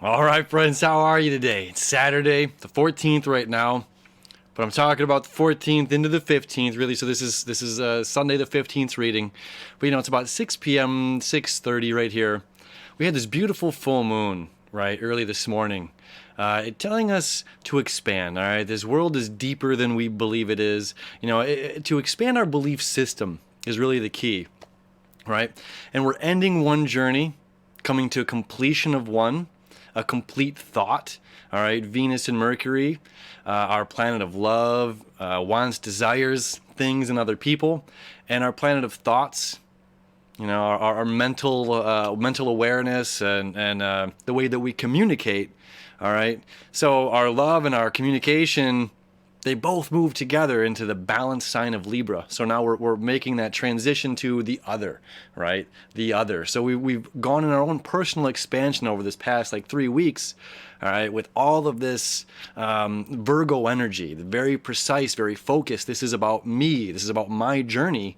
All right, friends, how are you today? It's Saturday, the 14th right now, but I'm talking about the 14th into the 15th, really. So this is Sunday the 15th reading, but it's about 6 p.m., 6:30 right here. We had this beautiful full moon right early this morning, telling us to expand. All right, this world is deeper than we believe it is. To expand our belief system is really the key, right? And we're ending one journey, coming to a completion of one, a complete thought. All right, Venus and Mercury, our planet of love, wants, desires, things, and other people, and our planet of thoughts. Our mental awareness and the way that we communicate. All right, so our love and our communication, they both move together into the balanced sign of Libra. So now we're making that transition to the other, right? The other. So we've gone in our own personal expansion over this past 3 weeks, all right, with all of this Virgo energy, very precise, very focused. This is about me. This is about my journey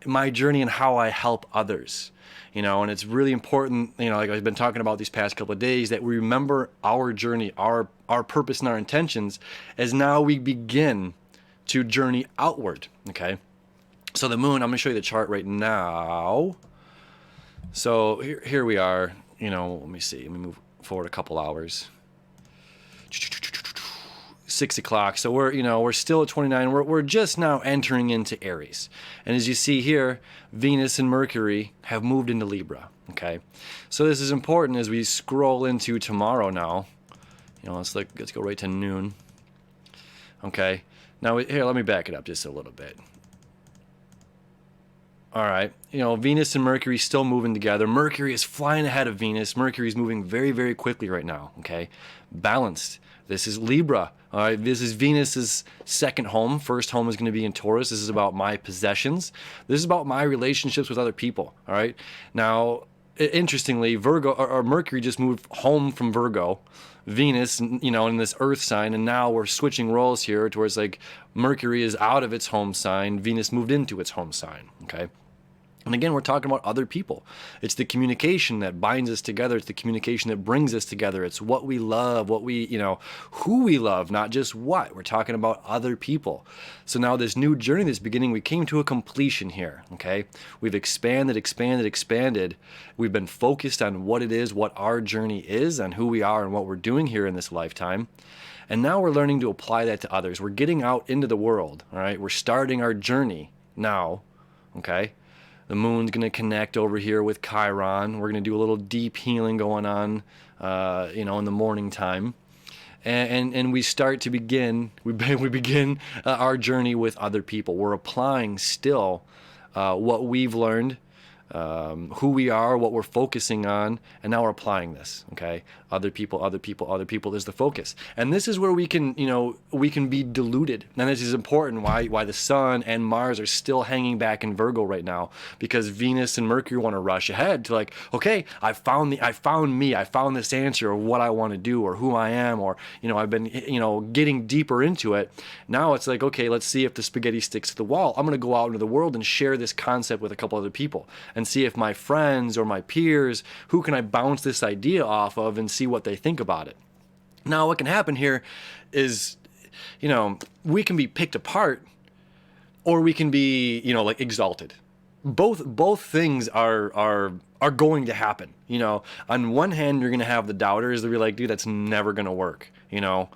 and how I help others. And it's really important, like I've been talking about these past couple of days, that we remember our journey, our purpose and our intentions as now we begin to journey outward, okay? So the moon, I'm going to show you the chart right now. So here we are, let me see. Let me move forward a couple hours. 6 o'clock. So we're still at 29. We're just now entering into Aries. And as you see here, Venus and Mercury have moved into Libra. Okay. So this is important as we scroll into tomorrow now. Let's go right to noon. Okay. Now here, let me back it up just a little bit. All right. Venus and Mercury still moving together. Mercury is flying ahead of Venus. Mercury is moving very, very quickly right now. Okay. Balanced. This is Libra. All right. This is Venus's second home. First home is going to be in Taurus. This is about my possessions. This is about my relationships with other people. All right. Now, interestingly, Virgo or Mercury just moved home from Virgo. Venus, in this earth sign, and now we're switching roles here towards Mercury is out of its home sign, Venus moved into its home sign, okay? And again, we're talking about other people. It's the communication that binds us together. It's the communication that brings us together. It's what we love, who we love, not just what. We're talking about other people. So now this new journey that's beginning, we came to a completion here, okay? We've expanded. We've been focused on what it is, what our journey is, and who we are and what we're doing here in this lifetime. And now we're learning to apply that to others. We're getting out into the world, all right? We're starting our journey now, okay? The moon's going to connect over here with Chiron. We're going to do a little deep healing going on, in the morning time. And we start to begin, we begin our journey with other people. We're applying still what we've learned, who we are, what we're focusing on, and now we're applying this, okay? Other people is the focus. And this is where we can be deluded. And this is important, why the sun and Mars are still hanging back in Virgo right now, because Venus and Mercury want to rush ahead to okay, I found this answer of what I want to do or who I am, or, I've been, getting deeper into it. Now it's okay, let's see if the spaghetti sticks to the wall. I'm going to go out into the world and share this concept with a couple other people and see if my friends or my peers, who can I bounce this idea off of and see what they think about it. Now, what can happen here is, we can be picked apart or we can be, exalted. Both things are going to happen. On one hand, you're going to have the doubters that be dude, that's never going to work. Good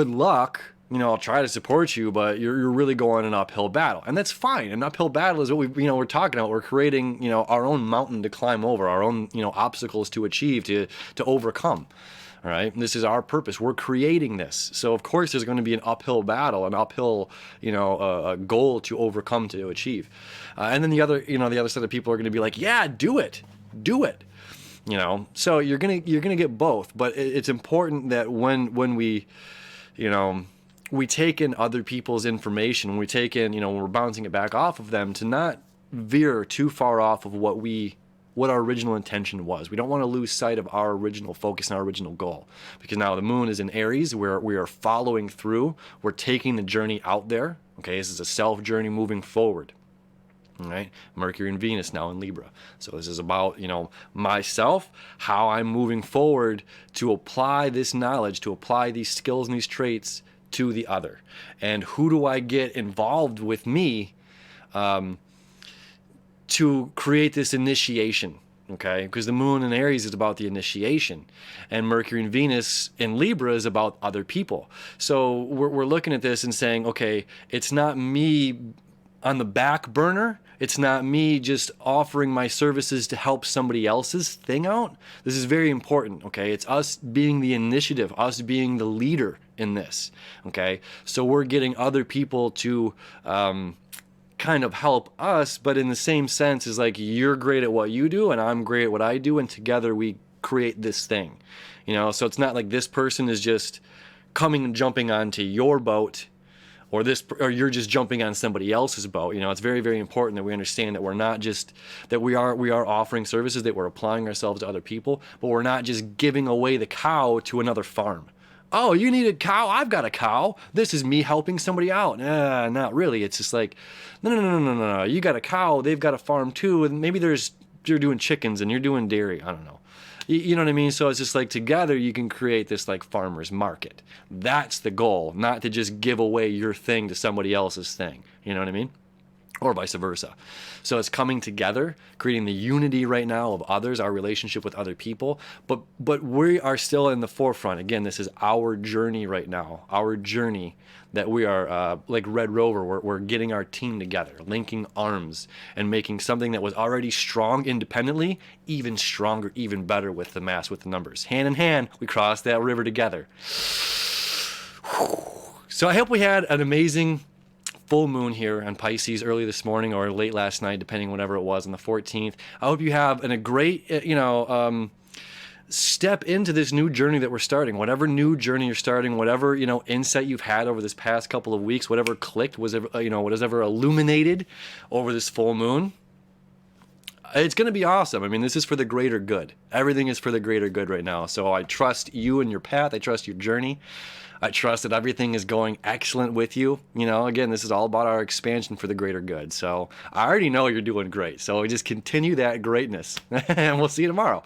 luck. I'll try to support you, but you're really going an uphill battle. And that's fine. An uphill battle is what we're talking about. We're creating, our own mountain to climb over, our own, obstacles to achieve, to overcome. All right. This is our purpose. We're creating this. So of course there's going to be an uphill battle, an uphill, a goal to overcome, to achieve. And then the other set of people are going to be yeah, do it. So you're going to get both, but it's important that when we, we take in other people's information, when we take in, when we're bouncing it back off of them, to not veer too far off of what our original intention was. We don't want to lose sight of our original focus and our original goal, because now the moon is in Aries, where we are following through. We're taking the journey out there. Okay, this is a self journey moving forward. All right, Mercury and Venus now in Libra. So this is about, myself, how I'm moving forward to apply this knowledge, to apply these skills and these traits to the other. And who do I get involved with me to create this initiation? Okay, because the moon in Aries is about the initiation, and Mercury and Venus in Libra is about other people. So we're looking at this and saying, okay, it's not me on the back burner. It's not me just offering my services to help somebody else's thing out. This is very important, okay? It's us being the initiative, us being the leader in this, okay? So we're getting other people to kind of help us, but in the same sense is like, you're great at what you do and I'm great at what I do, and together we create this thing, So it's not like this person is just coming and jumping onto your boat, or you're just jumping on somebody else's boat. It's very, very important that we understand that we're not just, that we are offering services, that we're applying ourselves to other people, but we're not just giving away the cow to another farm. Oh, you need a cow? I've got a cow. This is me helping somebody out. Not really. It's just like, no. You got a cow. They've got a farm too. And maybe you're doing chickens and you're doing dairy. I don't know. You know what I mean? So it's just like, together you can create this like farmer's market. That's the goal, not to just give away your thing to somebody else's thing. You know what I mean? Or vice versa. So it's coming together, creating the unity right now of others, our relationship with other people. But we are still in the forefront. Again, this is our journey right now, our journey that we are like Red Rover. We're getting our team together, linking arms, and making something that was already strong independently even stronger, even better with the mass, with the numbers. Hand in hand, we cross that river together. So I hope we had an amazing full moon here on Pisces early this morning or late last night, depending whatever it was on the 14th. I hope you have a great, step into this new journey that we're starting. Whatever new journey you're starting, whatever, insight you've had over this past couple of weeks, whatever clicked, was what is ever illuminated over this full moon, it's going to be awesome. I mean, this is for the greater good. Everything is for the greater good right now. So I trust you and your path. I trust your journey. I trust that everything is going excellent with you. Again, this is all about our expansion for the greater good. So I already know you're doing great. So just continue that greatness and we'll see you tomorrow.